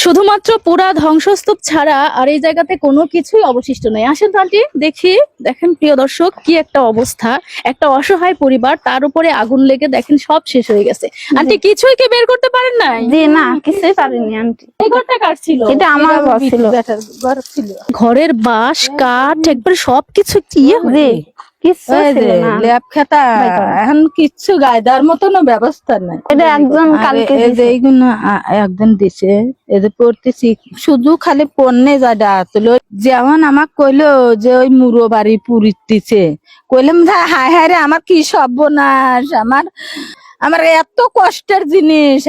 শুধুমাত্র পুরা ধ্বংসস্তূপ ছাড়া আর এই জায়গাতে কোনো কিছুই অবশিষ্ট নেই। আসেন তো আন্টি দেখি। দেখেন প্রিয় দর্শক, কি একটা অবস্থা, একটা অসহায় পরিবার, তার উপরে আগুন লেগে দেখেন সব শেষ হয়ে গেছে। আন্টি কিছুই কি বের করতে পারেন নাই? জি না, কিছুই পারিনি আন্টি। এই ঘরটা কার ছিল? এটা আমার ঘর ছিল। ঘরের বাঁশ কাঠ একবার সবকিছু কি জি, কিছু ছিল না। ল্যাব খাতা এখন কিচ্ছু গায়দার মতনও ব্যবস্থা নাই। এটা একজন কালকে এই যে এইগুলো একজন দিছে, এই যে পড়তেছি শুধু খালি পণ্যে যা ডাকলো। যেমন আমাক কইলো যে ওই মুরো বাড়ি পুরীর দিছে, কইলাম হায় হায় রে আমার কি সর্বনাশ, আমার আমার এত কষ্টের জিনিস।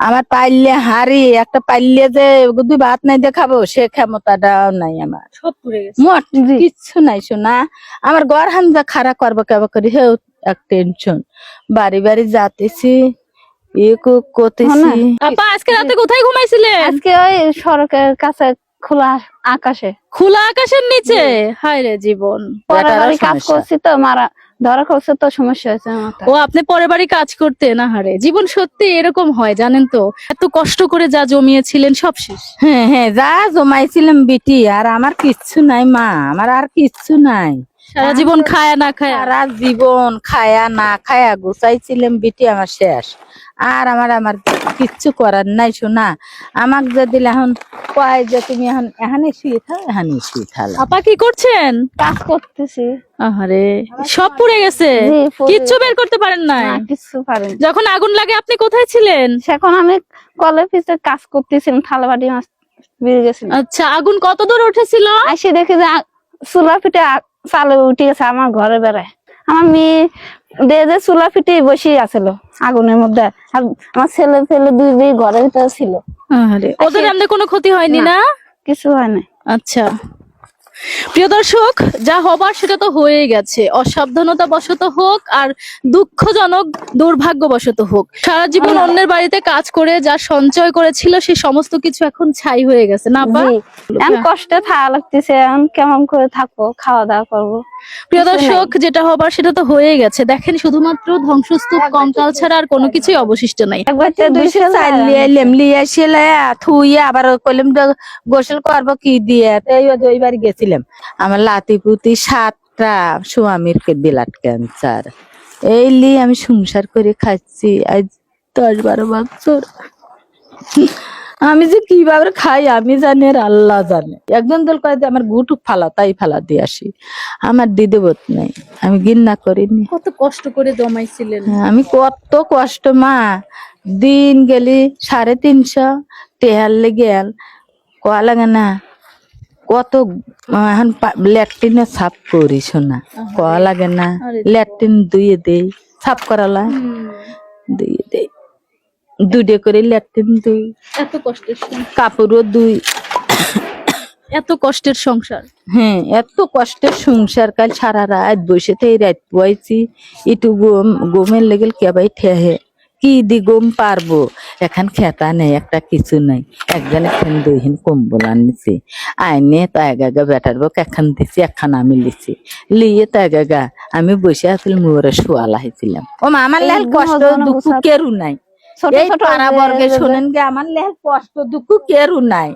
আমার পাইলে হারি একটা পাইলে যে দুই ভাত নাই দেখাবো সে ক্ষমতাটাও নাই আমার। সব পুড়ে গেছে। মোট কিচ্ছু নাই শোনা। আমার ঘর হান্দা খারাপ করবো কেবা করি হেউ এক টেনশন। বাড়ি বাড়ি যাতেছি করতেছি। আপা আজকে রাতে কোথায় ঘুমাইছিলেন? আজকে ওই সড়কের কাছে খোলা আকাশে, খোলা আকাশের নিচে। হায় রে জীবন। পরের বাড়ি কাজ করছি তো, মারা ধরা করছে তো সমস্যা হয়েছে আমার। ও আপনি পরের বাড়ি কাজ করতে না? হারে জীবন সত্যি এরকম হয় জানেন তো। এত কষ্ট করে যা জমিয়েছিলেন সব শেষ। হ্যাঁ হ্যাঁ, যা জমাইছিলাম বিটি, আর আমার কিচ্ছু নাই মা, আমার আর কিচ্ছু নাই। সারা জীবন খায়া না খায়া। সারা জীবন খায়া না খায়া গুছাইছিলাম বিটি, আমার শেষ। আর আমার কিচ্ছু করার নাই শোনা। আমাক যদি এখন কয় যে তুমি এখন এখানে শুয়ে থাও, এখানে শুয়ে থাকো। আপা কি করছেন? কাজ করতেছি। আহারে সব পুড়ে গেছে, জি, পুড়ে কিচ্ছু গেছে। বের করতে পারেন নাই? না, কিছু পারিনি। যখন আগুন লাগে আপনি কোথায় ছিলেন? এখন আমি কলের পিছে কাজ করতেছিলাম, থালা বাটি মাছ বেরিয়ে গেছিল। আচ্ছা, আগুন কত দূর উঠেছিল? আসে দেখি যে চুলা ফিটে চালু উঠে গেছে আমার ঘরে বেড়ায়। আমার মেয়ে যে চুলা ফিটে বসে আছিল আগুনের মধ্যে, আর আমার ছেলে ফেলে দুই মেয়ে ঘরের ভিতরে ছিল। আহারে ওদের এমনি কোনো ক্ষতি হয়নি না? কিছু হয় না। আচ্ছা প্রিয় দর্শক, যা হবার সেটা তো হয়ে গেছে। অসাবধানতা বশত হোক আর দুঃখজনক দুর্ভাগ্যবশত হোক, সারা জীবন অন্যের বাড়িতে কাজ করে যা সঞ্চয় করেছিল সেই সমস্ত কিছু এখন ছাই হয়ে গেছে না আপা? জি, এখন কষ্টে থাকা লাগতেছে। এখন কেমন করে থাকবো, খাওয়া দাওয়া করবো? প্রিয় দর্শক, যেটা হবার সেটা তো হয়ে গেছে। দেখেন শুধুমাত্র ধ্বংসস্তূপ কঙ্কাল ছাড়া আর কোনো কিছুই অবশিষ্ট নাই। একবার তো 200 চাল লিয়াইলাম, লিয়ে এসে থুইয়ে আবার কইলাম গোসল করবো কি দিয়ে, তাই ওই বাড়ি গেছিলাম। আমার লাতি পুতি 7টা স্বামীর ব্লাড ক্যান্সার, এই লিয়ে আমি সংসার করে খাচ্ছি আজ 10-12 বছর। আমি যে কিভাবে খাই আমি জানি আর আল্লাহ জানে। একজন দল কয় যে আমার গুটুক ফালা, তাই ফালা দিয়ে আসি। আমার দিদি বোধ নাই, আমি ঘৃণা করিনি। কত কষ্ট করে জমাইছিলেন। আমি কত কষ্ট মা, দিন গেলি 350 টেহার লেগে কোয়া লাগে না। কত এখন ল্যাট্রিনে সাফ করি শোনা, কোয়া লাগে না। ল্যাট্রিন ধুয়ে দেই, সাফ করালা ধুয়ে দেই, দুধে করে ল্যাট্রিন দুই, এত কষ্টের কাপড়ও দুই। এত কষ্টের সংসার। হ্যাঁ, এত কষ্টের সংসার। কাল সারা রাত বসে থেকে রাত পুয়াইছি, একটু গমের লেগে কেবাই ঠেহে কি দি গম পারবো। এখন খেতা নেই, একটা কিছু নাই। একজন এখন 2 কম্বল আনিছি, আইনে তো এগাগা বেটার বক এখন দিছি, এখন আমি লিছি, লিয়ে তো এগাগা আমি বসে আসলে মোরে শোয়ালা হয়েছিলাম। ও মা, আমার লেহাল কষ্ট দুঃখ কেরু নাই। এই পাড়া বর্গে শোনেন গে, আমার লেহাল কষ্ট দুঃখ কেরু নাই।